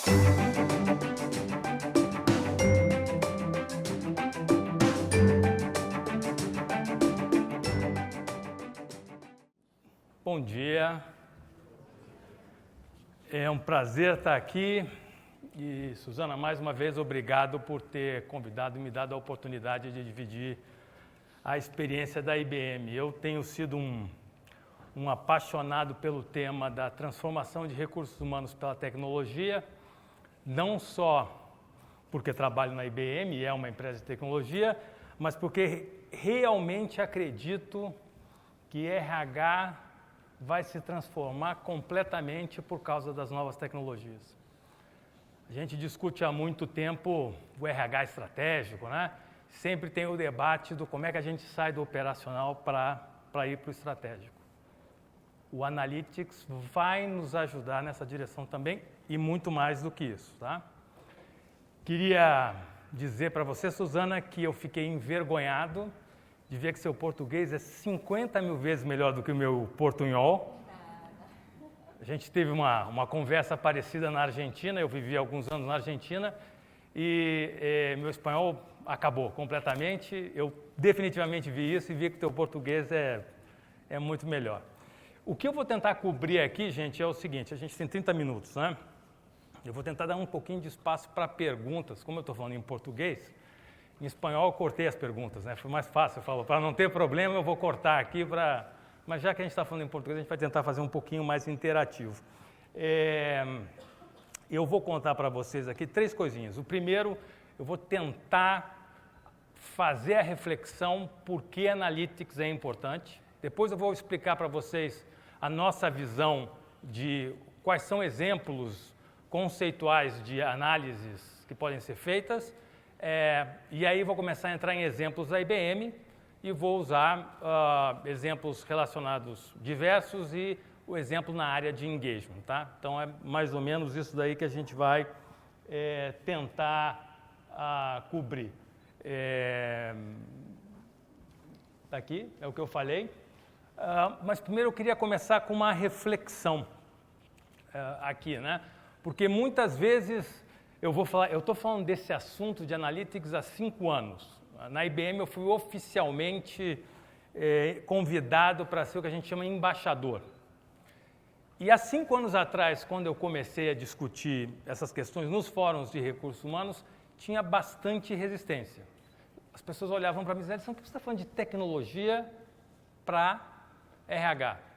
Bom dia, é um prazer estar aqui e, Suzana, mais uma vez, obrigado por ter convidado e me dado a oportunidade de dividir a experiência da IBM. Eu tenho sido um apaixonado pelo tema da transformação de recursos humanos pela tecnologia, não só porque trabalho na IBM e é uma empresa de tecnologia, mas porque realmente acredito que RH vai se transformar completamente por causa das novas tecnologias. A gente discute há muito tempo o RH estratégico, né? Sempre tem o debate do como é que a gente sai do operacional para ir para o estratégico. O Analytics vai nos ajudar nessa direção também e muito mais do que isso, tá? Queria dizer para você, Suzana, que eu fiquei envergonhado de ver que seu português é 50 mil vezes melhor do que o meu portunhol. A gente teve uma conversa parecida na Argentina, eu vivi alguns anos na Argentina, e meu espanhol acabou completamente. Eu definitivamente vi isso e vi que teu português é muito melhor. O que eu vou tentar cobrir aqui, gente, é o seguinte: a gente tem 30 minutos, né? Eu vou tentar dar um pouquinho de espaço para perguntas. Como eu estou falando em português, em espanhol eu cortei as perguntas, né? Foi mais fácil, eu falo, para não ter problema eu vou cortar aqui para... Mas já que a gente está falando em português, a gente vai tentar fazer um pouquinho mais interativo. Eu vou contar para vocês aqui 3 coisinhas. O primeiro, eu vou tentar fazer a reflexão por que Analytics é importante. Depois eu vou explicar para vocês a nossa visão de quais são exemplos conceituais de análises que podem ser feitas. E aí vou começar a entrar em exemplos da IBM e vou usar exemplos relacionados diversos e o exemplo na área de engagement, tá? Então é mais ou menos isso daí que a gente vai tentar cobrir. Tá aqui, é o que eu falei. Mas primeiro eu queria começar com uma reflexão aqui, né? Porque muitas vezes eu estou falando desse assunto de Analytics há 5 anos. Na IBM eu fui oficialmente convidado para ser o que a gente chama embaixador. E há 5 anos atrás, quando eu comecei a discutir essas questões nos fóruns de recursos humanos, tinha bastante resistência. As pessoas olhavam para mim e diziam, por que você está falando de tecnologia para RH?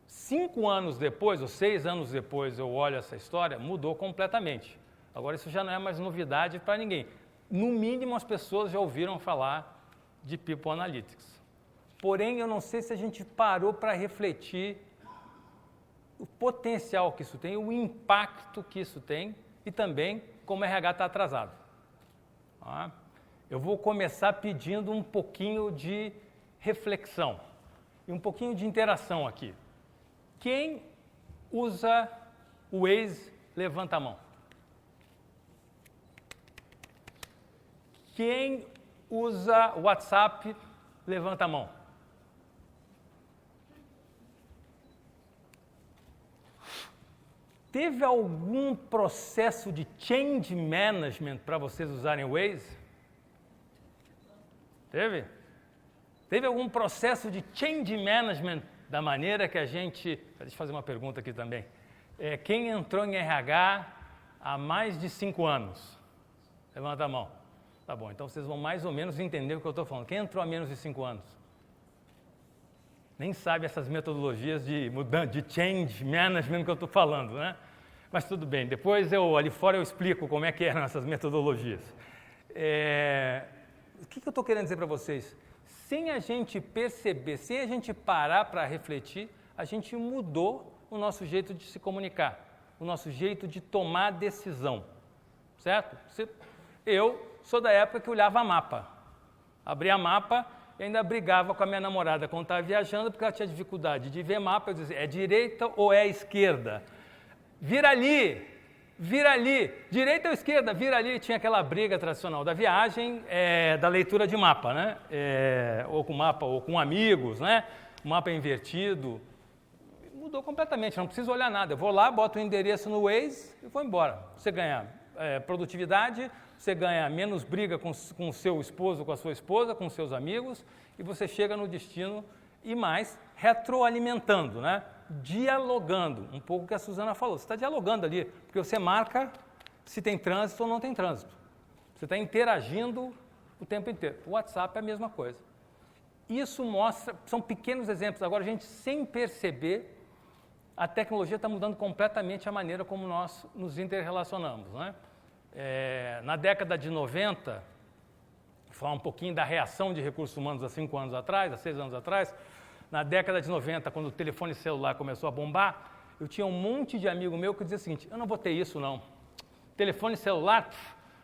5 anos depois, ou 6 anos depois, eu olho essa história, mudou completamente. Agora, isso já não é mais novidade para ninguém. No mínimo, as pessoas já ouviram falar de People Analytics. Porém, eu não sei se a gente parou para refletir o potencial que isso tem, o impacto que isso tem e também como o RH está atrasado. Eu vou começar pedindo um pouquinho de reflexão e um pouquinho de interação aqui. Quem usa o Waze, levanta a mão. Quem usa o WhatsApp, levanta a mão. Teve algum processo de change management para vocês usarem o Waze? Teve? Teve algum processo de change management da maneira que a gente... Deixa eu fazer uma pergunta aqui também. Quem entrou em RH há mais de 5 anos? Levanta a mão. Tá bom, então vocês vão mais ou menos entender o que eu estou falando. Quem entrou há menos de 5 anos? Nem sabe essas metodologias de change management que eu estou falando, né? Mas tudo bem, depois ali fora eu explico como é que eram essas metodologias. O que eu estou querendo dizer para vocês? Sem a gente perceber, sem a gente parar para refletir, a gente mudou o nosso jeito de se comunicar, o nosso jeito de tomar decisão, certo? Eu sou da época que olhava mapa, abria mapa e ainda brigava com a minha namorada quando estava viajando, porque ela tinha dificuldade de ver mapa. Eu dizia, é direita ou é esquerda? Vira ali, direita ou esquerda, vira ali. Tinha aquela briga tradicional da viagem, da leitura de mapa, né? Ou com mapa, ou com amigos, né? O mapa invertido. mudou completamente, não preciso olhar nada. Eu vou lá, boto o endereço no Waze e vou embora. Você ganha produtividade, você ganha menos briga com o seu esposo, com a sua esposa, com os seus amigos, e você chega no destino e mais retroalimentando, né? Dialogando, um pouco o que a Suzana falou. Você está dialogando ali, porque você marca se tem trânsito ou não tem trânsito. Você está interagindo o tempo inteiro. O WhatsApp é a mesma coisa. Isso mostra, são pequenos exemplos. Agora, a gente, sem perceber, a tecnologia está mudando completamente a maneira como nós nos interrelacionamos, né? Na década de 90, vou falar um pouquinho da reação de recursos humanos há 5 anos atrás, há 6 anos atrás. Na década de 90, quando o telefone celular começou a bombar, eu tinha um monte de amigo meu que dizia o seguinte: eu não vou ter isso, não. Telefone celular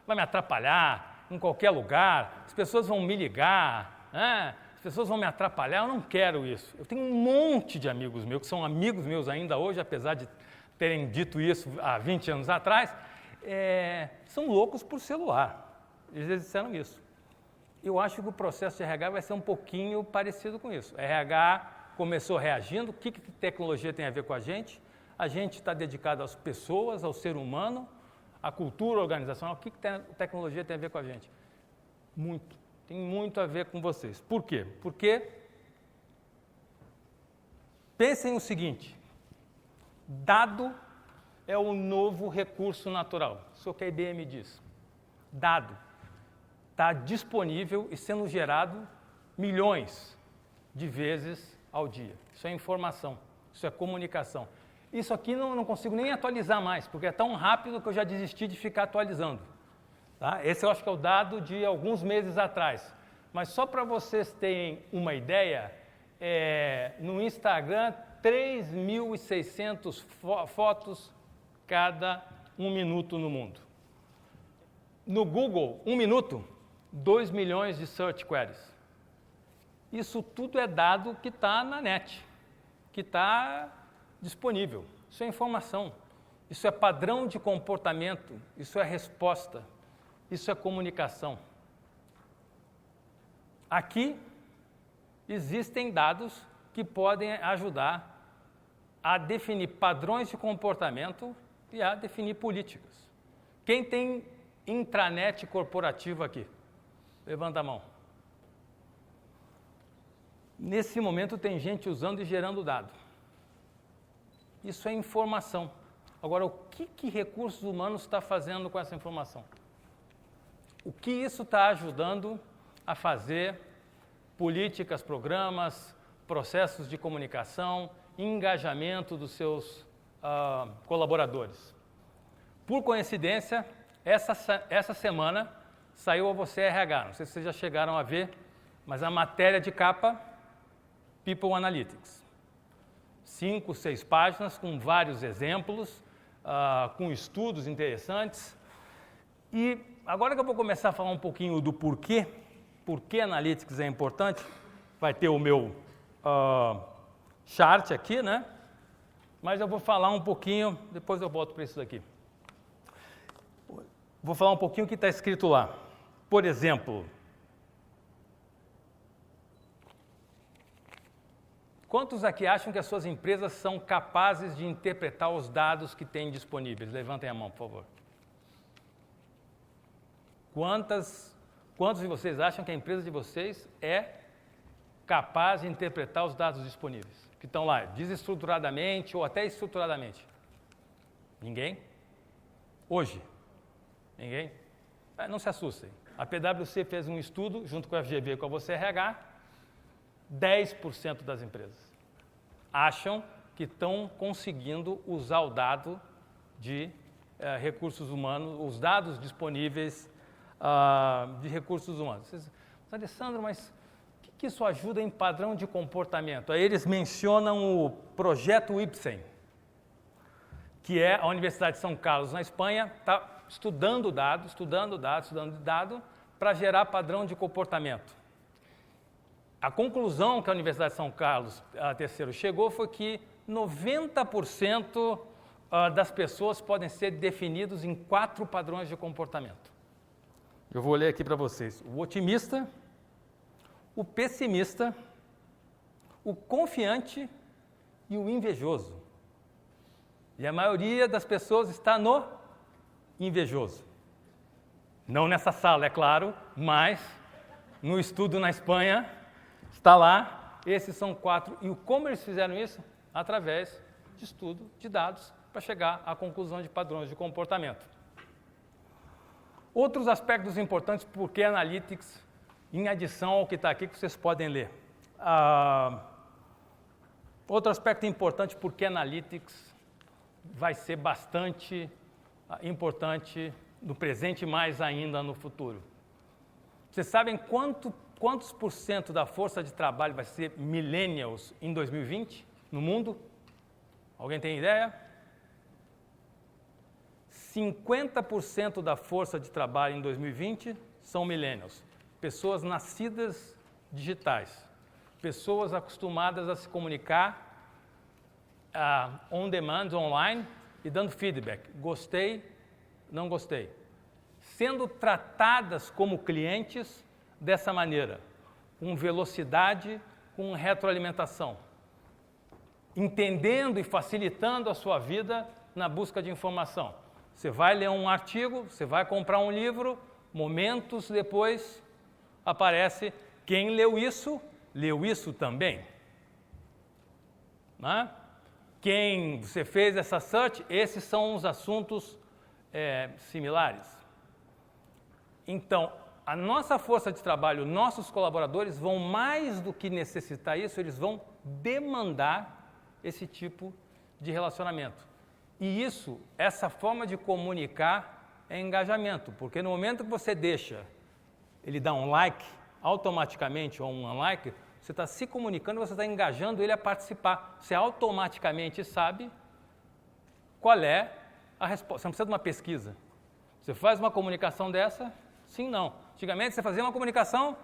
vai me atrapalhar em qualquer lugar, as pessoas vão me ligar, né? As pessoas vão me atrapalhar, eu não quero isso. Eu tenho um monte de amigos meus, que são amigos meus ainda hoje, apesar de terem dito isso há 20 anos atrás, são loucos por celular. Eles disseram isso. Eu acho que o processo de RH vai ser um pouquinho parecido com isso. RH começou reagindo, o que tecnologia tem a ver com a gente? A gente está dedicado às pessoas, ao ser humano, à cultura organizacional. O que tecnologia tem a ver com a gente? Muito. Tem muito a ver com vocês. Por quê? Porque pensem o seguinte: dado é o novo recurso natural. Isso é o que a IBM diz. Dado está disponível e sendo gerado milhões de vezes ao dia. Isso é informação, isso é comunicação. Isso aqui não consigo nem atualizar mais, porque é tão rápido que eu já desisti de ficar atualizando. Tá? Esse eu acho que é o dado de alguns meses atrás. Mas só para vocês terem uma ideia, no Instagram, 3.600 fotos cada 1 minuto no mundo. No Google, 1 minuto, 2 milhões de search queries. Isso tudo é dado que está na net, que está disponível. Isso é informação, isso é padrão de comportamento, isso é resposta, isso é comunicação. Aqui existem dados que podem ajudar a definir padrões de comportamento e a definir políticas. Quem tem intranet corporativa aqui? Levanta a mão. Nesse momento tem gente usando e gerando dado. Isso é informação. Agora, o que recursos humanos está fazendo com essa informação? O que isso está ajudando a fazer políticas, programas, processos de comunicação, engajamento dos seus colaboradores? Por coincidência, essa semana saiu a Você RH, não sei se vocês já chegaram a ver, mas a matéria de capa, People Analytics. 5, 6 páginas com vários exemplos, com estudos interessantes. E agora que eu vou começar a falar um pouquinho do por que Analytics é importante, vai ter o meu chart aqui, né? Mas eu vou falar um pouquinho, depois eu volto para isso daqui. Vou falar um pouquinho o que está escrito lá. Por exemplo, quantos aqui acham que as suas empresas são capazes de interpretar os dados que têm disponíveis? Levantem a mão, por favor. Quantos de vocês acham que a empresa de vocês é capaz de interpretar os dados disponíveis? Que estão lá, desestruturadamente ou até estruturadamente? Ninguém? Hoje? Ninguém? Não se assustem. A PwC fez um estudo, junto com a FGV e com a Você RH, 10% das empresas acham que estão conseguindo usar o dado de recursos humanos, os dados disponíveis de recursos humanos. Vocês, Alessandro, mas o que isso ajuda em padrão de comportamento? Aí eles mencionam o projeto Ipsen, que é a Universidade de São Carlos, na Espanha, está estudando dado para gerar padrão de comportamento. A conclusão que a Universidade de São Carlos III chegou foi que 90% das pessoas podem ser definidos em 4 padrões de comportamento. Eu vou ler aqui para vocês. O otimista, o pessimista, o confiante e o invejoso. E a maioria das pessoas está no invejoso. Não nessa sala, é claro, mas no estudo na Espanha, está lá, esses são 4. E como eles fizeram isso? Através de estudo de dados para chegar à conclusão de padrões de comportamento. Outros aspectos importantes porque Analytics, em adição ao que está aqui, que vocês podem ler. Outro aspecto importante porque Analytics vai ser bastante importante no presente e mais ainda no futuro. Vocês sabem quantos por cento da força de trabalho vai ser millennials em 2020 no mundo? Alguém tem ideia? 50% da força de trabalho em 2020 são millennials. Pessoas nascidas digitais. Pessoas acostumadas a se comunicar on demand, online, e dando feedback. Gostei, não gostei. Sendo tratadas como clientes dessa maneira, com velocidade, com retroalimentação. Entendendo e facilitando a sua vida na busca de informação. Você vai ler um artigo, você vai comprar um livro, momentos depois aparece quem leu isso também. Né? Quem você fez essa search, esses são os assuntos similares. Então, a nossa força de trabalho, nossos colaboradores vão mais do que necessitar isso, eles vão demandar esse tipo de relacionamento. E essa forma de comunicar é engajamento, porque no momento que você deixa ele dar um like, automaticamente, ou um unlike, você está se comunicando, você está engajando ele a participar. Você automaticamente sabe qual é a resposta. Você não precisa de uma pesquisa. Você faz uma comunicação dessa, sim, não. Antigamente você fazia uma comunicação,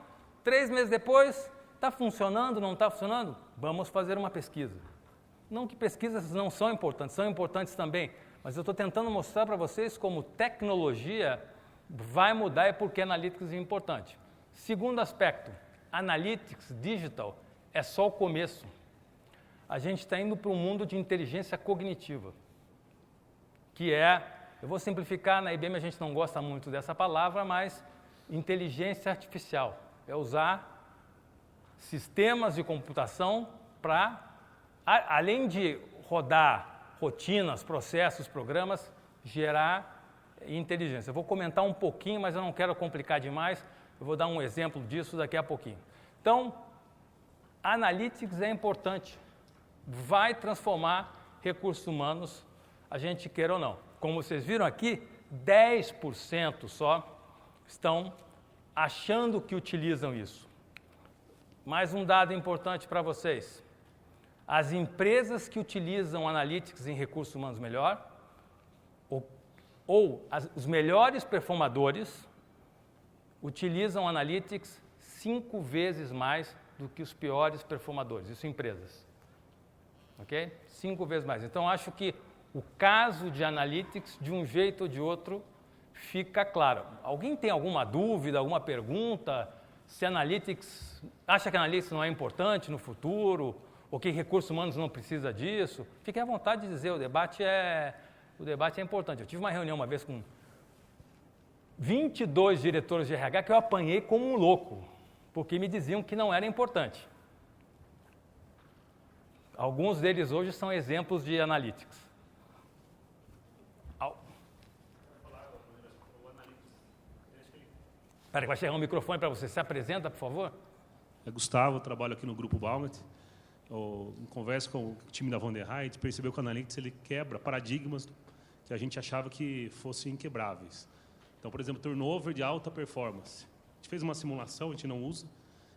3 meses depois, está funcionando, não está funcionando? Vamos fazer uma pesquisa. Não que pesquisas não são importantes também, mas eu estou tentando mostrar para vocês como tecnologia vai mudar e por que Analytics é importante. Segundo aspecto, Analytics Digital é só o começo. A gente está indo para um mundo de inteligência cognitiva, que eu vou simplificar, na IBM a gente não gosta muito dessa palavra, mas inteligência artificial. É usar sistemas de computação para, além de rodar rotinas, processos, programas, gerar inteligência. Eu vou comentar um pouquinho, mas eu não quero complicar demais. Eu vou dar um exemplo disso daqui a pouquinho. Então, Analytics é importante. Vai transformar recursos humanos, a gente queira ou não. Como vocês viram aqui, 10% só estão achando que utilizam isso. Mais um dado importante para vocês. As empresas que utilizam Analytics em recursos humanos melhor, os melhores performadores, utilizam Analytics 5 vezes mais do que os piores performadores, isso empresas. Ok? 5 vezes mais. Então, acho que o caso de Analytics, de um jeito ou de outro, fica claro. Alguém tem alguma dúvida, alguma pergunta? Se acha que Analytics não é importante no futuro, ou que recursos humanos não precisa disso? Fiquem à vontade de dizer, o debate é importante. Eu tive uma reunião uma vez com 22 diretores de RH que eu apanhei como um louco, porque me diziam que não era importante. Alguns deles hoje são exemplos de Analytics. Espera que vai chegar um microfone para você. Se apresenta, por favor. É Gustavo, trabalho aqui no Grupo Baumert. Em conversa com o time da Von der Heide, percebeu que o Analytics ele quebra paradigmas que a gente achava que fossem inquebráveis. Então, por exemplo, turnover de alta performance. A gente fez uma simulação, a gente não usa,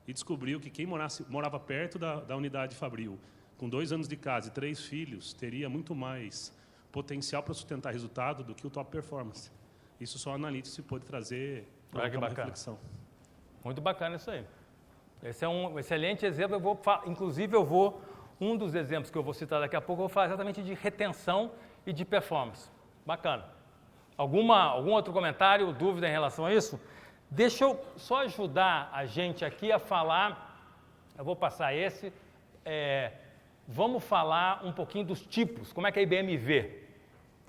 e descobriu que quem morava perto da unidade Fabril, com 2 anos de casa e 3 filhos, teria muito mais potencial para sustentar resultado do que o top performance. Isso só o Analytics pode trazer para uma reflexão. Muito bacana isso aí. Esse é um excelente exemplo. Um dos exemplos que eu vou citar daqui a pouco, eu vou falar exatamente de retenção e de performance. Bacana. Algum outro comentário, dúvida em relação a isso? Deixa eu só ajudar a gente aqui a falar, eu vou passar esse, vamos falar um pouquinho dos tipos, como é que a IBM vê.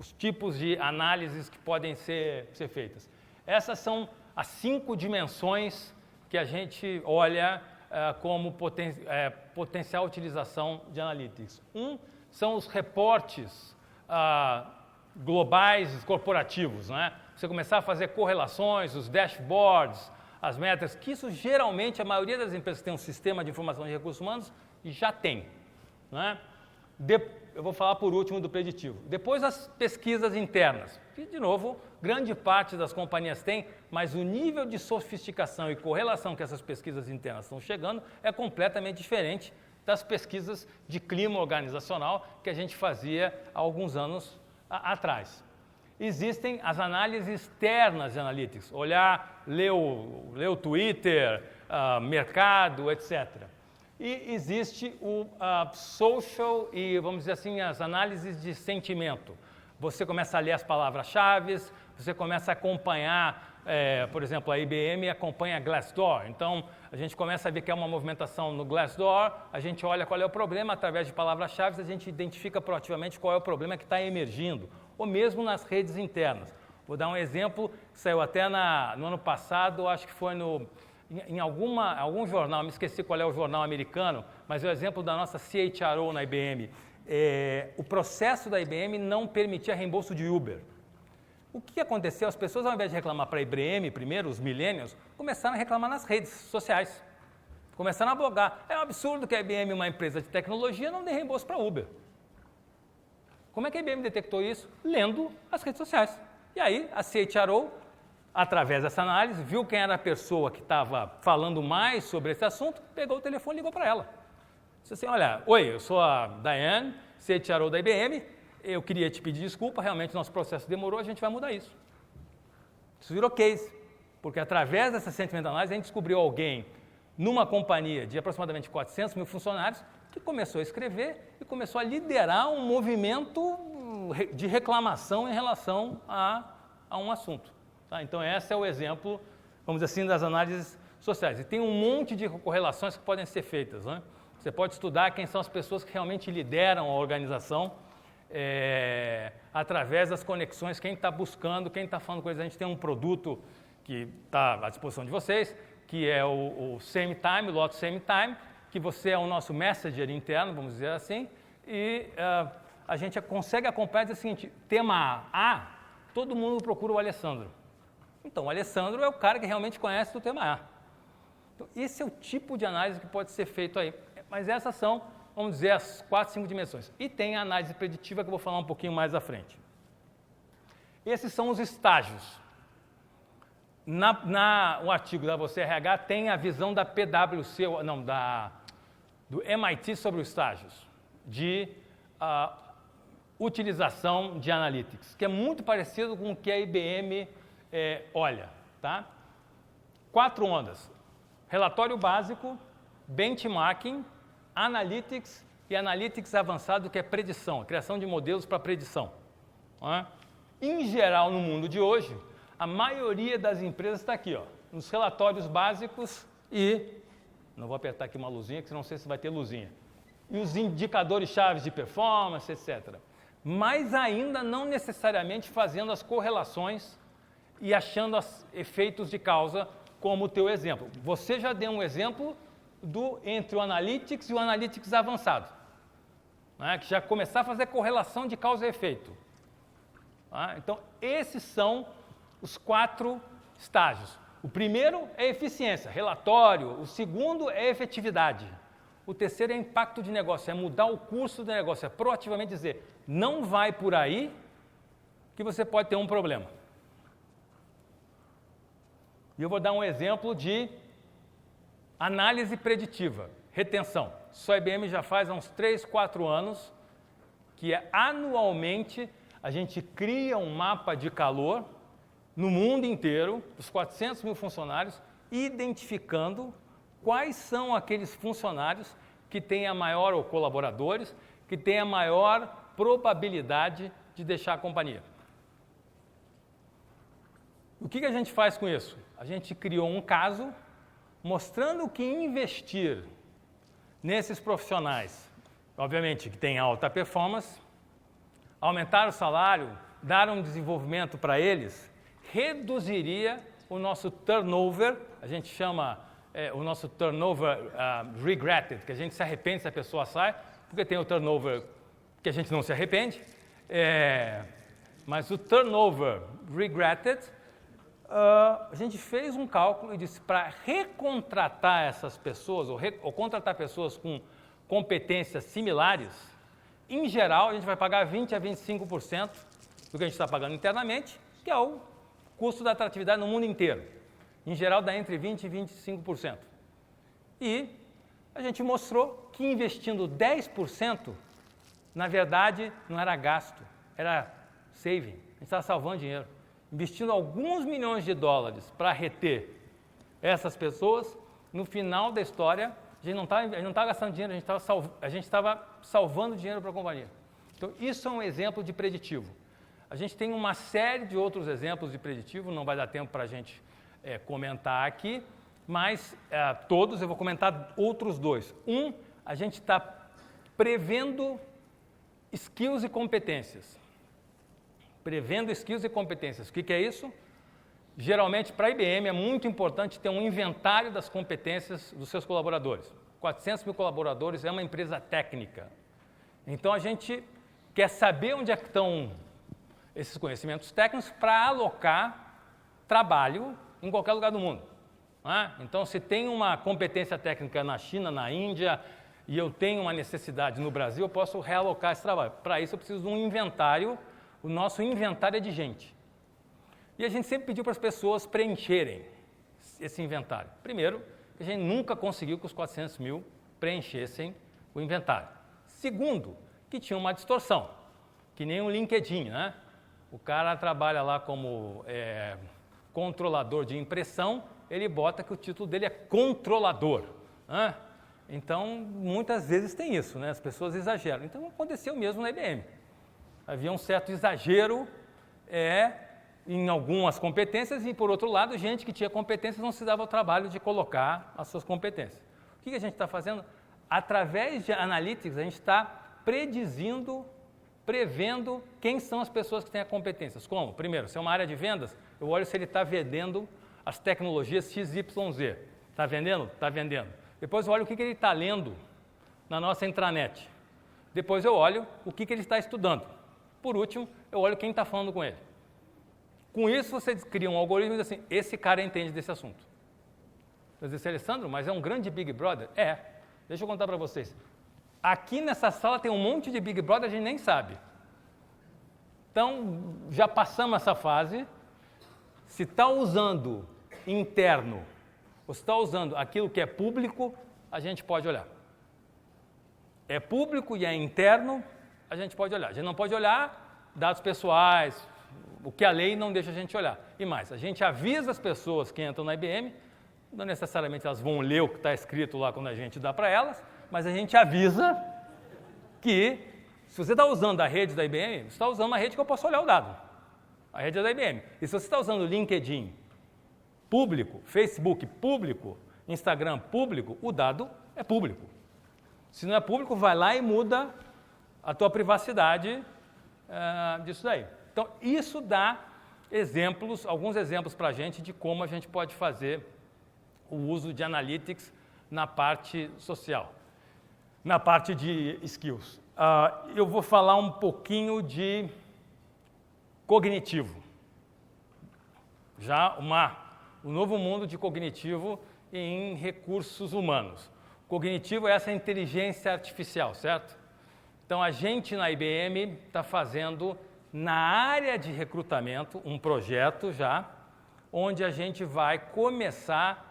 os tipos de análises que podem ser feitas. Essas são as 5 dimensões que a gente olha como potencial utilização de analytics. São os reportes globais corporativos, né? Você começar a fazer correlações, os dashboards, as métricas, que isso geralmente a maioria das empresas que tem um sistema de informação de recursos humanos já tem, né? Eu vou falar por último do preditivo. Depois as pesquisas internas, que de novo grande parte das companhias tem, mas o nível de sofisticação e correlação que essas pesquisas internas estão chegando é completamente diferente das pesquisas de clima organizacional que a gente fazia há alguns anos atrás. Existem as análises externas de analytics, ler o Twitter, mercado, etc. E existe o social e, vamos dizer assim, as análises de sentimento. Você começa a ler as palavras-chave, você começa a acompanhar, por exemplo, a IBM acompanha a Glassdoor. Então, a gente começa a ver que é uma movimentação no Glassdoor, a gente olha qual é o problema, através de palavras-chave, a gente identifica proativamente qual é o problema que está emergindo, ou mesmo nas redes internas. Vou dar um exemplo que saiu até no ano passado, acho que foi em algum jornal, me esqueci qual é o jornal americano, mas é o exemplo da nossa CHRO na IBM. O processo da IBM não permitia reembolso de Uber. O que aconteceu? As pessoas, ao invés de reclamar para a IBM, primeiro, os millennials, começaram a reclamar nas redes sociais. Começaram a blogar. É um absurdo que a IBM, uma empresa de tecnologia, não dê reembolso para Uber. Como é que a IBM detectou isso? Lendo as redes sociais. E aí, a CHRO, através dessa análise, viu quem era a pessoa que estava falando mais sobre esse assunto, pegou o telefone e ligou para ela. Disse assim, olha, oi, eu sou a Diane, CHRO da IBM, eu queria te pedir desculpa, realmente nosso processo demorou, a gente vai mudar isso. Isso virou case, porque através dessa sentimento análise a gente descobriu alguém numa companhia de aproximadamente 400 mil funcionários que começou a escrever e começou a liderar um movimento de reclamação em relação a um assunto. Tá? Então, esse é o exemplo, vamos dizer assim, das análises sociais. E tem um monte de correlações que podem ser feitas, né? Você pode estudar quem são as pessoas que realmente lideram a organização através das conexões, quem está buscando, quem está falando com eles. A gente tem um produto que está à disposição de vocês, que é o Same Time, o Lotus Same Time, que você é o nosso messenger interno, vamos dizer assim, e a gente consegue acompanhar e dizer o seguinte, tema A, todo mundo procura o Alessandro. Então, o Alessandro é o cara que realmente conhece o tema A. Então, esse é o tipo de análise que pode ser feito aí. Mas essas são, vamos dizer, as 4, 5 dimensões. E tem a análise preditiva que eu vou falar um pouquinho mais à frente. Esses são os estágios. O artigo da Você RH tem a visão da PwC, não, do MIT sobre os estágios de utilização de analytics, que é muito parecido com o que a IBM olha. Tá? 4 ondas. Relatório básico, benchmarking, analytics e analytics avançado, que é predição, criação de modelos para predição. Né? Em geral, no mundo de hoje, a maioria das empresas está aqui, ó, nos relatórios básicos e, não vou apertar aqui uma luzinha, que não sei se vai ter luzinha, e os indicadores chaves de performance, etc. Mas ainda não necessariamente fazendo as correlações e achando os efeitos de causa, como o teu exemplo. Você já deu um exemplo entre o Analytics e o Analytics avançado, né, que já começar a fazer correlação de causa e efeito. Tá? Então, esses são os 4 estágios. O primeiro é eficiência, relatório. O segundo é efetividade. O terceiro é impacto de negócio, é mudar o curso do negócio, é proativamente dizer, não vai por aí que você pode ter um problema. E eu vou dar um exemplo de análise preditiva, retenção. Isso a IBM já faz há uns 3, 4 anos, que é anualmente a gente cria um mapa de calor no mundo inteiro, dos 400 mil funcionários, identificando quais são aqueles funcionários que têm a maior, ou colaboradores, que têm a maior probabilidade de deixar a companhia. O que a gente faz com isso? A gente criou um caso mostrando que investir nesses profissionais, obviamente que tem alta performance, aumentar o salário dar um desenvolvimento para eles, reduziria o nosso turnover, a gente chama o nosso turnover regretted, que a gente se arrepende se a pessoa sai, porque tem o turnover que a gente não se arrepende, mas o turnover regretted, a gente fez um cálculo e disse para recontratar essas pessoas, ou contratar pessoas com competências similares, em geral a gente vai pagar 20% a 25% do que a gente está pagando internamente, que é o custo da atratividade no mundo inteiro. Em geral dá entre 20% e 25%. E a gente mostrou que investindo 10%, na verdade não era gasto, era saving, a gente estava salvando dinheiro. Investindo alguns milhões de dólares para reter essas pessoas, no final da história, a gente não estava gastando dinheiro, a gente estava salvando dinheiro para a companhia. Então, isso é um exemplo de preditivo. A gente tem uma série de outros exemplos de preditivo, não vai dar tempo para a gente comentar aqui, mas todos, eu vou comentar outros dois. A gente está prevendo skills e competências. Prevendo skills e competências. O que é isso? Geralmente, para a IBM, é muito importante ter um inventário das competências dos seus colaboradores. 400 mil colaboradores é uma empresa técnica. Então, a gente quer saber onde é que estão esses conhecimentos técnicos para alocar trabalho em qualquer lugar do mundo. Então, se tem uma competência técnica na China, na Índia, e eu tenho uma necessidade no Brasil, eu posso realocar esse trabalho. Para isso, eu preciso de um inventário. O nosso inventário é de gente. E a gente sempre pediu para as pessoas preencherem esse inventário. Primeiro, a gente nunca conseguiu que os 400 mil preenchessem o inventário. Segundo, que tinha uma distorção, que nem um LinkedIn, né? O cara trabalha lá como controlador de impressão, ele bota que o título dele é controlador. Né? Então, muitas vezes tem isso, né? As pessoas exageram. Então, aconteceu mesmo na IBM. Havia um certo exagero em algumas competências e, por outro lado, gente que tinha competências não se dava o trabalho de colocar as suas competências. O que a gente está fazendo? Através de analytics, a gente está prevendo quem são as pessoas que têm as competências. Como? Primeiro, se é uma área de vendas, eu olho se ele está vendendo as tecnologias XYZ. Está vendendo? Está vendendo. Depois eu olho o que ele está lendo na nossa intranet. Depois eu olho o que ele está estudando. Por último, eu olho quem está falando com ele. Com isso, você cria um algoritmo e diz assim, esse cara entende desse assunto. Você diz, Alessandro, mas é um grande Big Brother? Deixa eu contar para vocês. Aqui nessa sala tem um monte de Big Brother, a gente nem sabe. Então, já passamos essa fase. Se está usando interno, ou se está usando aquilo que é público, a gente pode olhar. É público e é interno, a gente pode olhar. A gente não pode olhar dados pessoais, o que a lei não deixa a gente olhar. E mais, a gente avisa as pessoas que entram na IBM, não necessariamente elas vão ler o que está escrito lá quando a gente dá para elas, mas a gente avisa que, se você está usando a rede da IBM, você está usando uma rede que eu posso olhar o dado. A rede é da IBM. E se você está usando LinkedIn público, Facebook público, Instagram público, o dado é público. Se não é público, vai lá e muda a tua privacidade disso daí. Então, isso dá alguns exemplos para a gente de como a gente pode fazer o uso de analytics na parte social, na parte de skills. Eu vou falar um pouquinho de cognitivo. Já um novo mundo de cognitivo em recursos humanos. Cognitivo é essa inteligência artificial, certo? Então, a gente na IBM está fazendo, na área de recrutamento, um projeto já, onde a gente vai começar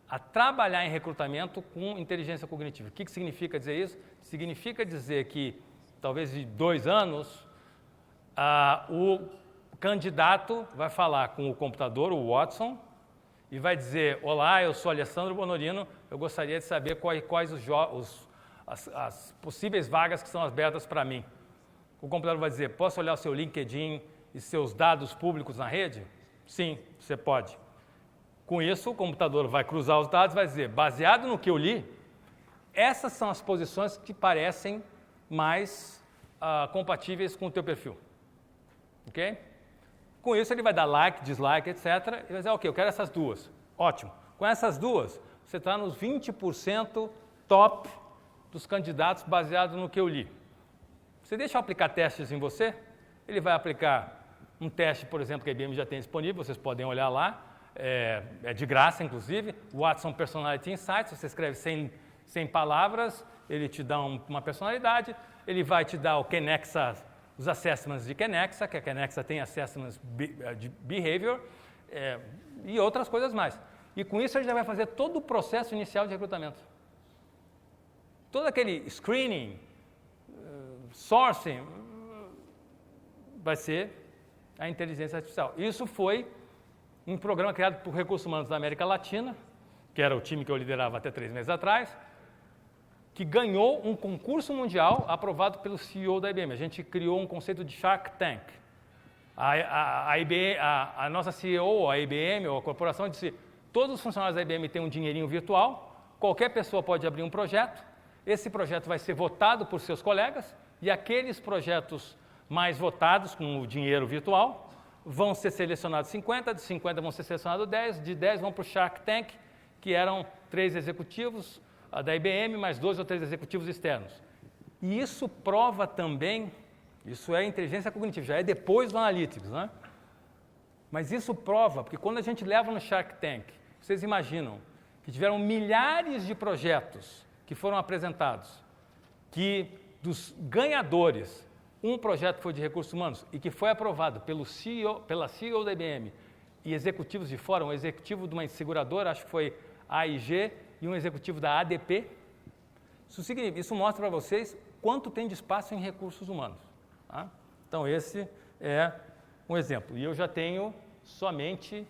a trabalhar em recrutamento com inteligência cognitiva. O que significa dizer isso? Significa dizer que, talvez de 2 anos, o candidato vai falar com o computador, o Watson, e vai dizer, olá, eu sou Alessandro Bonorino, eu gostaria de saber quais as possíveis vagas que são abertas para mim. O computador vai dizer, posso olhar o seu LinkedIn e seus dados públicos na rede? Sim, você pode. Com isso, o computador vai cruzar os dados e vai dizer, baseado no que eu li, essas são as posições que parecem mais compatíveis com o teu perfil. ok? Com isso ele vai dar like, dislike, etc. E vai dizer, ok, eu quero essas duas. Ótimo. Com essas duas, você está nos 20% top dos candidatos baseado no que eu li. Você deixa eu aplicar testes em você, ele vai aplicar um teste, por exemplo, que a IBM já tem disponível, vocês podem olhar lá, é de graça, inclusive, Watson Personality Insights, você escreve 100 palavras, ele te dá uma personalidade, ele vai te dar o Kenexa, os assessments de Kenexa, que a Kenexa tem assessments de behavior, e outras coisas mais. E com isso ele já vai fazer todo o processo inicial de recrutamento. Todo aquele screening, sourcing, vai ser a inteligência artificial. Isso foi um programa criado por Recursos Humanos da América Latina, que era o time que eu liderava até 3 meses atrás, que ganhou um concurso mundial aprovado pelo CEO da IBM. A gente criou um conceito de Shark Tank. A nossa CEO, a IBM, ou a corporação, disse, todos os funcionários da IBM têm um dinheirinho virtual, qualquer pessoa pode abrir um projeto, esse projeto vai ser votado por seus colegas, e aqueles projetos mais votados com o dinheiro virtual vão ser selecionados 50, de 50 vão ser selecionados 10, de 10 vão para o Shark Tank, que eram 3 executivos da IBM, mais 2 ou 3 executivos externos. E isso prova também, isso é inteligência cognitiva, já é depois do Analytics, né? Mas isso prova, porque quando a gente leva no Shark Tank, vocês imaginam que tiveram milhares de projetos que foram apresentados, que dos ganhadores, um projeto foi de recursos humanos e que foi aprovado pela CEO da IBM e executivos de fora, um executivo de uma seguradora, acho que foi a AIG, e um executivo da ADP. Isso mostra para vocês quanto tem de espaço em recursos humanos. Tá? Então, esse é um exemplo. E eu já tenho somente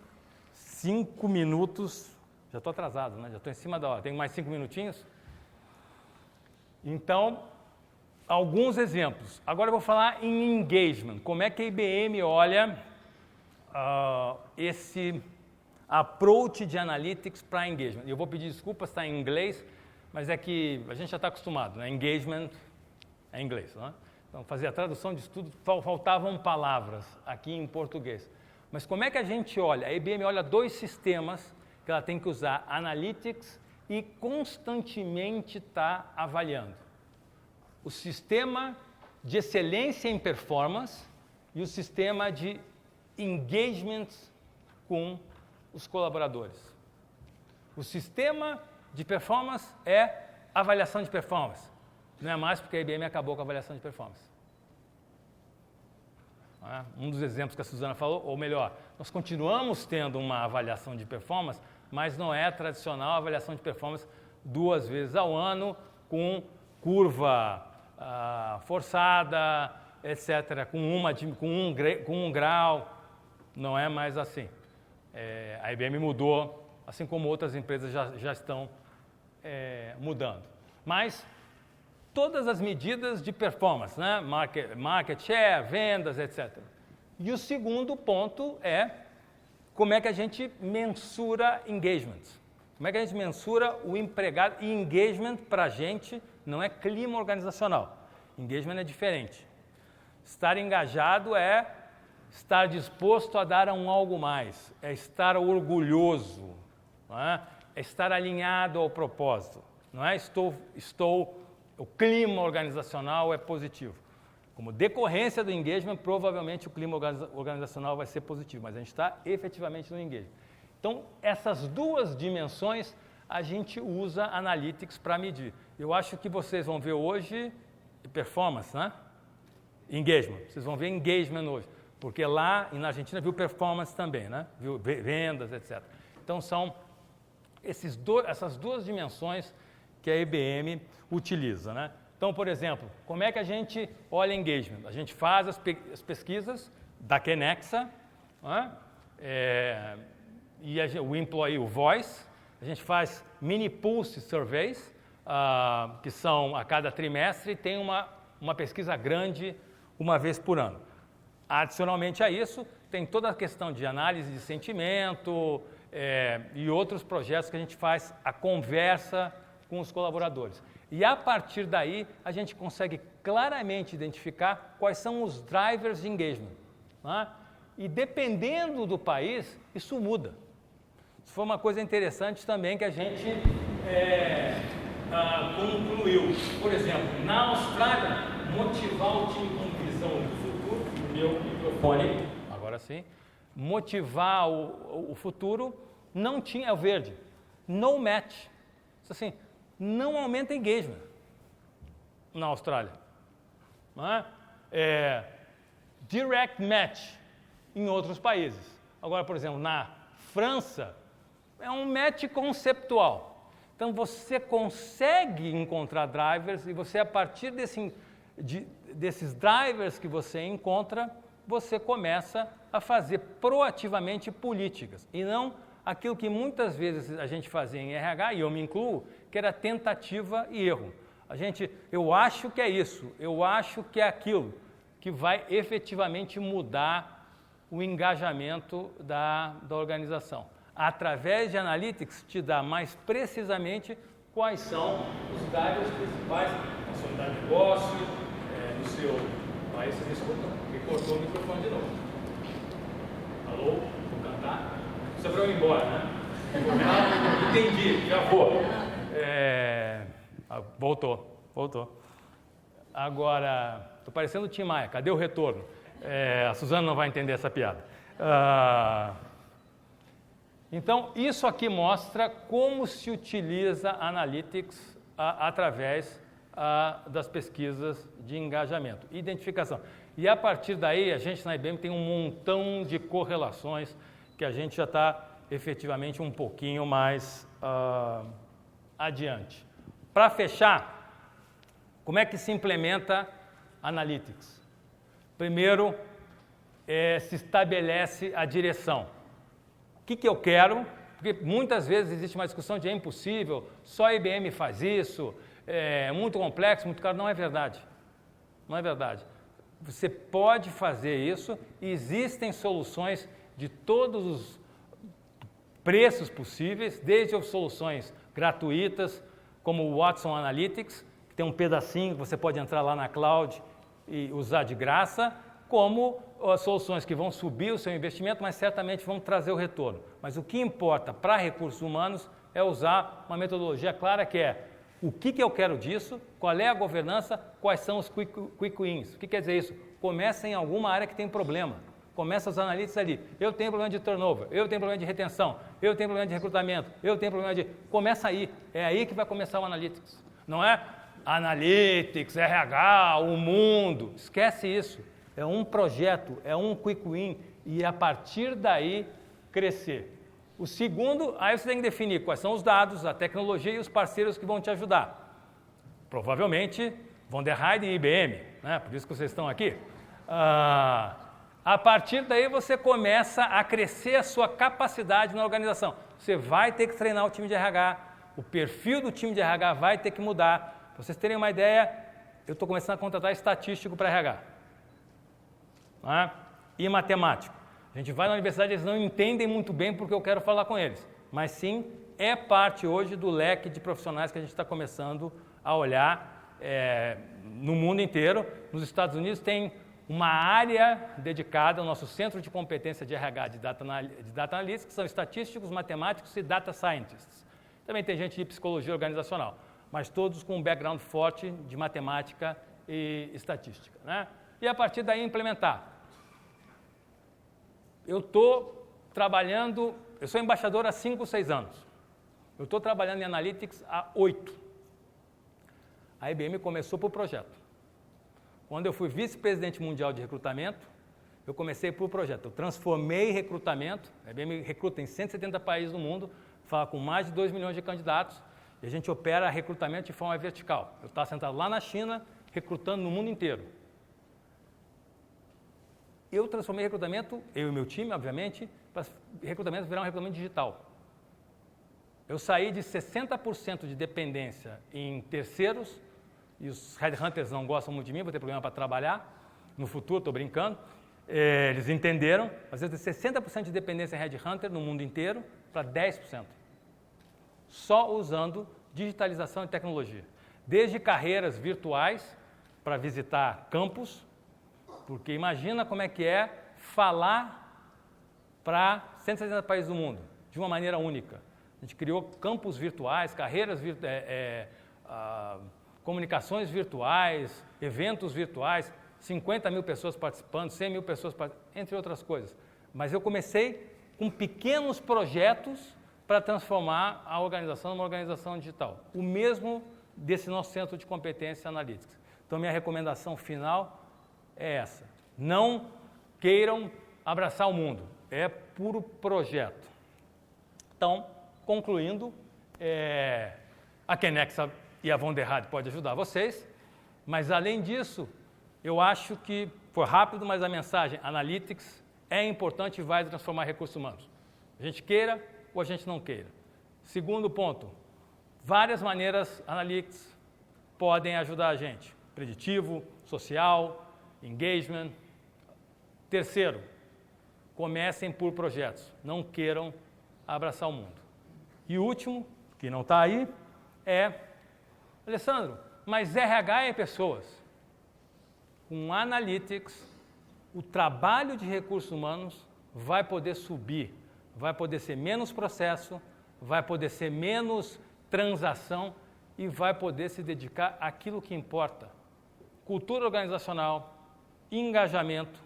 5 minutos, já estou atrasado, né? Já estou em cima da hora, tenho mais 5 minutinhos. Então, alguns exemplos. Agora eu vou falar em engagement. Como é que a IBM olha esse approach de analytics para engagement? Eu vou pedir desculpas, está em inglês, mas é que a gente já está acostumado, né? Engagement é inglês, né? Então, fazer a tradução de tudo, faltavam palavras aqui em português. Mas como é que a gente olha? A IBM olha 2 sistemas que ela tem que usar, analytics, e constantemente está avaliando. O sistema de excelência em performance e o sistema de engagement com os colaboradores. O sistema de performance é avaliação de performance. Não é mais porque a IBM acabou com a avaliação de performance. Um dos exemplos que a Suzana falou, ou melhor, nós continuamos tendo uma avaliação de performance, mas não é tradicional a avaliação de performance 2 vezes ao ano, com curva forçada, etc., com um grau. Não é mais assim. A IBM mudou, assim como outras empresas já estão mudando. Mas todas as medidas de performance, né? Market share, vendas, etc. E o segundo ponto é como é que a gente mensura engagement. Como é que a gente mensura o empregado? E engagement, para a gente, não é clima organizacional. Engagement é diferente. Estar engajado é estar disposto a dar algo mais, é estar orgulhoso, não é? É estar alinhado ao propósito. Não é o clima organizacional é positivo. Como decorrência do engagement, provavelmente o clima organizacional vai ser positivo, mas a gente está efetivamente no engagement. Então, essas 2 dimensões a gente usa analytics para medir. Eu acho que vocês vão ver hoje performance, né? Engagement. Vocês vão ver engagement hoje, porque lá na Argentina viu performance também, né? Viu vendas, etc. Então, são essas 2 dimensões que a IBM utiliza, né? Então, por exemplo, como é que a gente olha engagement? A gente faz as pesquisas da Kenexa, né? E o employee, o voice, a gente faz mini pulse surveys, que são a cada trimestre, e tem uma pesquisa grande uma vez por ano. Adicionalmente a isso, tem toda a questão de análise de sentimento e outros projetos que a gente faz a conversa com os colaboradores. E a partir daí, a gente consegue claramente identificar quais são os drivers de engagement. Né? E dependendo do país, isso muda. Isso foi uma coisa interessante também que a gente concluiu. Por exemplo, na Austrália, motivar o time com visão do futuro, meu microfone, agora sim, motivar o futuro, não tinha o verde, no match. Isso assim, não aumenta engagement na Austrália. Não é? Direct match em outros países. Agora, por exemplo, na França, é um match conceptual. Então, você consegue encontrar drivers e você, a partir desses drivers que você encontra, você começa a fazer proativamente políticas e não aquilo que muitas vezes a gente fazia em RH, e eu me incluo, que era tentativa e erro. Eu acho que é isso, eu acho que é aquilo que vai efetivamente mudar o engajamento da organização. Através de Analytics, te dá mais precisamente quais são os drivers principais na sua unidade de negócio, no seu país. Você desculpa, me cortou o microfone de novo. Alô? Vou cantar? Só para eu ir embora, né? Entendi, já vou. Voltou. Agora, estou parecendo o Tim Maia, cadê o retorno? A Suzana não vai entender essa piada. Então, isso aqui mostra como se utiliza Analytics através das pesquisas de engajamento, identificação. E a partir daí, a gente na IBM tem um montão de correlações que a gente já está efetivamente um pouquinho mais adiante. Para fechar, como é que se implementa Analytics? Primeiro, se estabelece a direção. O que eu quero? Porque muitas vezes existe uma discussão de é impossível, só a IBM faz isso, é muito complexo, muito caro. Não é verdade. Não é verdade. Você pode fazer isso e existem soluções de todos os preços possíveis, desde as soluções gratuitas, como o Watson Analytics, que tem um pedacinho que você pode entrar lá na cloud e usar de graça, como as soluções que vão subir o seu investimento, mas certamente vão trazer o retorno. Mas o que importa para recursos humanos é usar uma metodologia clara que é o que eu quero disso, qual é a governança, quais são os quick wins. O que quer dizer isso? Começa em alguma área que tem problema. Começa os analytics ali. Eu tenho problema de turnover, eu tenho problema de retenção, eu tenho problema de recrutamento, eu tenho problema de... Começa aí. É aí que vai começar o analytics. Não é analytics, RH, o mundo. Esquece isso. É um projeto, é um quick win e a partir daí crescer. O segundo, aí você tem que definir quais são os dados, a tecnologia e os parceiros que vão te ajudar. Provavelmente, von der Heide e IBM, né? Por isso que vocês estão aqui. A partir daí você começa a crescer a sua capacidade na organização. Você vai ter que treinar o time de RH, o perfil do time de RH vai ter que mudar. Para vocês terem uma ideia, eu estou começando a contratar estatístico para RH. E matemático. A gente vai na universidade, eles não entendem muito bem porque eu quero falar com eles, mas sim, é parte hoje do leque de profissionais que a gente está começando a olhar no mundo inteiro. Nos Estados Unidos tem uma área dedicada ao nosso centro de competência de RH de Data Analytics, que são estatísticos, matemáticos e Data Scientists. Também tem gente de psicologia organizacional, mas todos com um background forte de matemática e estatística, né? E a partir daí implementar. Eu estou trabalhando, eu sou embaixador há 5 ou 6 anos. Eu estou trabalhando em Analytics há 8. A IBM começou por projeto. Quando eu fui vice-presidente mundial de recrutamento, eu comecei por projeto. Eu transformei recrutamento, a IBM recruta em 170 países do mundo, fala com mais de 2 milhões de candidatos, e a gente opera recrutamento de forma vertical. Eu estava sentado lá na China, recrutando no mundo inteiro. Eu transformei recrutamento, eu e meu time, obviamente, para recrutamento virar um recrutamento digital. Eu saí de 60% de dependência em terceiros, e os headhunters não gostam muito de mim, vou ter problema para trabalhar, no futuro, estou brincando, eles entenderam, mas eu de 60% de dependência em headhunter no mundo inteiro para 10%. Só usando digitalização e tecnologia. Desde carreiras virtuais, para visitar campus, porque imagina como é que é falar para 170 países do mundo, de uma maneira única. A gente criou campos virtuais, carreiras comunicações virtuais, eventos virtuais, 50 mil pessoas participando, 100 mil pessoas participando, entre outras coisas. Mas eu comecei com pequenos projetos para transformar a organização numa organização digital. O mesmo desse nosso centro de competência Analytics. Então, minha recomendação final é essa. Não queiram abraçar o mundo. É puro projeto. Então, concluindo, a Kenexa e a Wunderhand pode ajudar vocês, mas, além disso, eu acho que foi rápido, mas a mensagem Analytics é importante e vai transformar recursos humanos. A gente queira ou a gente não queira. Segundo ponto, várias maneiras Analytics podem ajudar a gente. Preditivo, social, engagement. Terceiro, comecem por projetos. Não queiram abraçar o mundo. E o último, que não está aí, é, Alessandro, mas RH é pessoas. Com Analytics, o trabalho de recursos humanos vai poder subir, vai poder ser menos processo, vai poder ser menos transação e vai poder se dedicar àquilo que importa. Cultura organizacional, engajamento,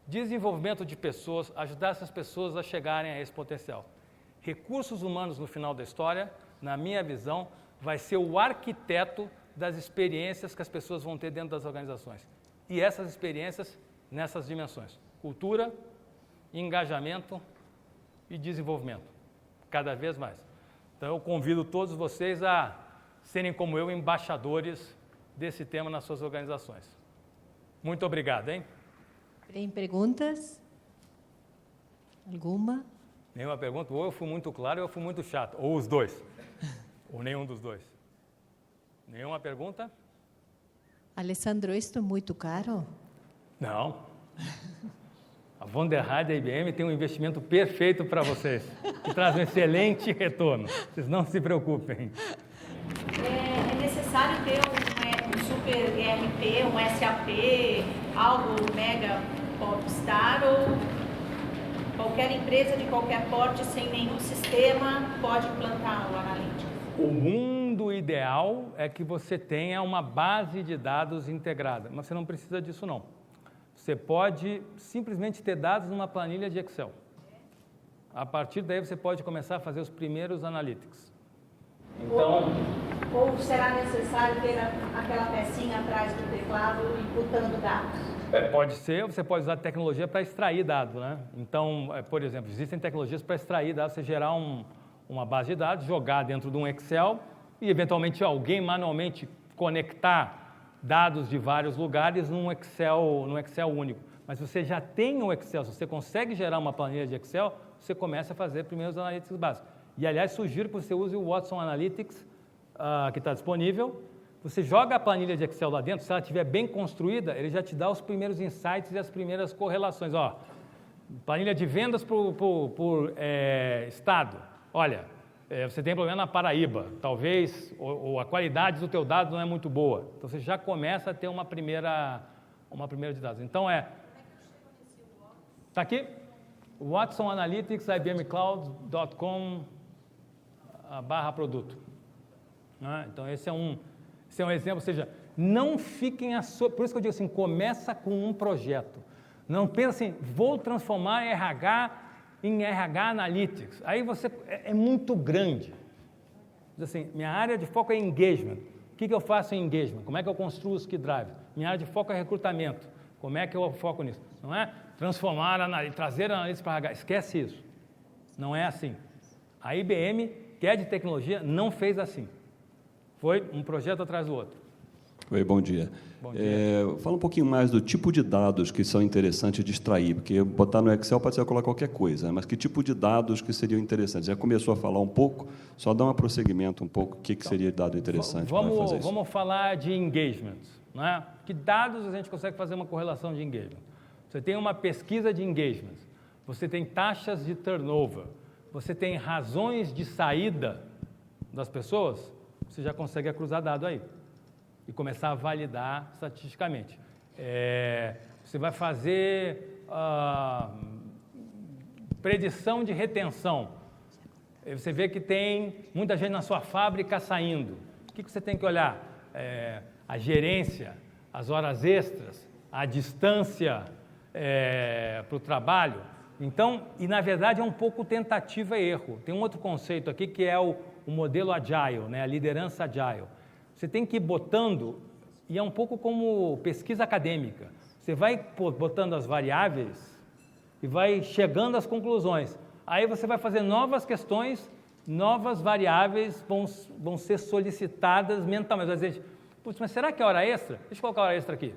desenvolvimento de pessoas, ajudar essas pessoas a chegarem a esse potencial. Recursos humanos, no final da história, na minha visão, vai ser o arquiteto das experiências que as pessoas vão ter dentro das organizações. E essas experiências nessas dimensões: cultura, engajamento e desenvolvimento, cada vez mais. Então, eu convido todos vocês a serem, como eu, embaixadores desse tema nas suas organizações. Muito obrigado, hein? Tem perguntas? Alguma? Nenhuma pergunta? Ou eu fui muito claro ou eu fui muito chato. Ou os dois. Ou nenhum dos dois. Nenhuma pergunta? Alessandro, isto é muito caro? Não. A Wunderhand e a IBM tem um investimento perfeito para vocês, que traz um excelente retorno. Vocês não se preocupem. É necessário ter um super ERP, um SAP, algo mega popstar, ou qualquer empresa de qualquer porte, sem nenhum sistema, pode implantar o Analytics? O mundo ideal é que você tenha uma base de dados integrada, mas você não precisa disso, não. Você pode simplesmente ter dados numa planilha de Excel. A partir daí, você pode começar a fazer os primeiros Analytics. Então, ou será necessário ter aquela pecinha atrás do teclado imputando dados? Pode ser, você pode usar tecnologia para extrair dados, né? Então, por exemplo, existem tecnologias para extrair dados, você gerar uma base de dados, jogar dentro de um Excel e, eventualmente, alguém manualmente conectar dados de vários lugares num Excel único. Mas você já tem o Excel, se você consegue gerar uma planilha de Excel, você começa a fazer primeiros Analytics básicos. E, aliás, sugiro que você use o Watson Analytics, que está disponível. Você joga a planilha de Excel lá dentro, se ela estiver bem construída, ele já te dá os primeiros insights e as primeiras correlações. Ó, planilha de vendas por estado. Olha, você tem problema na Paraíba, talvez, ou a qualidade do teu dado não é muito boa. Então, você já começa a ter uma primeira de dados. Então, está aqui, Watson Analytics, ibmcloud.com/produto. Então, esse é um exemplo, ou seja, não fiquem por isso que eu digo assim, começa com um projeto. Não pensa assim, vou transformar RH em RH Analytics. Aí você é muito grande. Diz assim, minha área de foco é engagement. O que eu faço em engagement? Como é que eu construo os key drivers? Minha área de foco é recrutamento. Como é que eu foco nisso? Não é transformar, trazer analytics para RH. Esquece isso. Não é assim. A IBM, que é de tecnologia, não fez assim. Foi um projeto atrás do outro. Oi, bom dia. Bom dia. Fala um pouquinho mais do tipo de dados que são interessantes de extrair, porque botar no Excel pode ser colocar qualquer coisa, mas que tipo de dados que seriam interessantes? Já começou a falar um pouco, só dá um prosseguimento um pouco, o que seria dado interessante para fazer isso? Vamos falar de engagement. Né? Que dados a gente consegue fazer uma correlação de engagement? Você tem uma pesquisa de engagement, você tem taxas de turnover, você tem razões de saída das pessoas, você já consegue cruzar dado aí e começar a validar estatisticamente. Você vai fazer predição de retenção. Você vê que tem muita gente na sua fábrica saindo. O que você tem que olhar? A gerência, as horas extras, a distância para o trabalho. Então, e na verdade é um pouco tentativa e erro. Tem um outro conceito aqui que é o modelo agile, né? A liderança agile. Você tem que ir botando, e é um pouco como pesquisa acadêmica. Você vai botando as variáveis e vai chegando às conclusões. Aí você vai fazer novas questões, novas variáveis vão ser solicitadas mentalmente. Vai dizer, putz, mas será que é hora extra? Deixa eu colocar a hora extra aqui.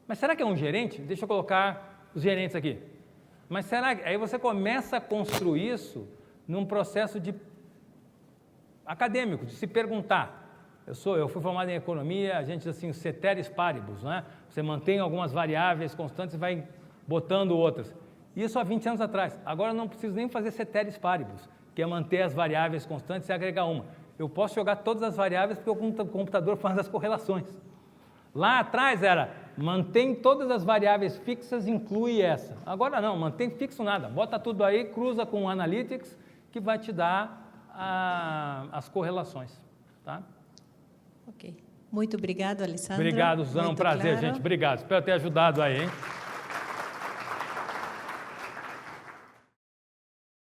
Mas será que é um gerente? Deixa eu colocar os gerentes aqui. Mas será que... Aí você começa a construir isso num processo acadêmico, de se perguntar. Eu fui formado em economia, a gente diz assim, ceteris paribus, né? Você mantém algumas variáveis constantes e vai botando outras. Isso há 20 anos atrás. Agora eu não preciso nem fazer ceteris paribus, que é manter as variáveis constantes e agregar uma. Eu posso jogar todas as variáveis porque o computador faz as correlações. Lá atrás era, mantém todas as variáveis fixas, inclui essa. Agora não, mantém fixo nada. Bota tudo aí, cruza com o Analytics, que vai te dar as correlações. Tá? Ok. Muito obrigado, Alessandro. Obrigado, Suzana. Um prazer, claro. gente. Obrigado. Espero ter ajudado aí, hein?